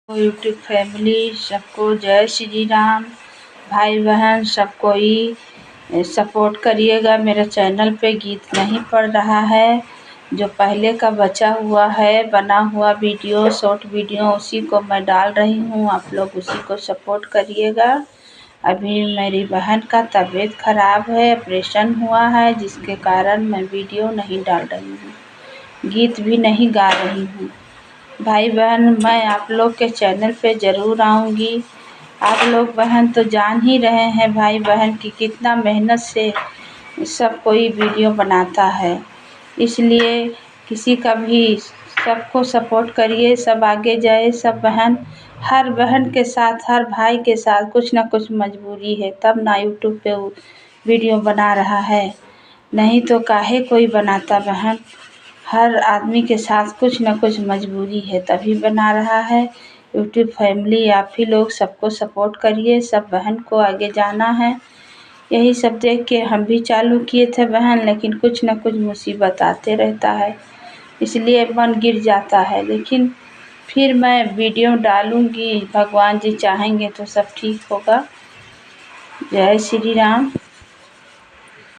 YouTube family सबको जय श्री राम। भाई बहन सब कोई सपोर्ट करिएगा। मेरे चैनल पे गीत नहीं पड़ रहा है, जो पहले का बचा हुआ है बना हुआ वीडियो शॉर्ट वीडियो उसी को मैं डाल रही हूँ। आप लोग उसी को सपोर्ट करिएगा। अभी मेरी बहन का तबीयत ख़राब है, ऑपरेशन हुआ है, जिसके कारण मैं वीडियो नहीं डाल रही हूँ, गीत भी नहीं गा रही हूँ। भाई बहन मैं आप लोग के चैनल पे ज़रूर आऊँगी। आप लोग बहन तो जान ही रहे हैं भाई बहन की कितना मेहनत से सब कोई वीडियो बनाता है, इसलिए किसी का भी सबको सपोर्ट करिए। सब आगे जाए। सब बहन, हर बहन के साथ हर भाई के साथ कुछ ना कुछ मजबूरी है, तब ना यूट्यूब पे वो वीडियो बना रहा है, नहीं तो काहे कोई बनाता बहन। हर आदमी के साथ कुछ न कुछ मजबूरी है, तभी बना रहा है। यूट्यूब फैमिली आप ही लोग सबको सपोर्ट करिए। सब बहन को आगे जाना है, यही सब देख के हम भी चालू किए थे बहन, लेकिन कुछ न कुछ मुसीबत आते रहता है, इसलिए मन गिर जाता है। लेकिन फिर मैं वीडियो डालूँगी, भगवान जी चाहेंगे तो सब ठीक होगा। जय श्री राम।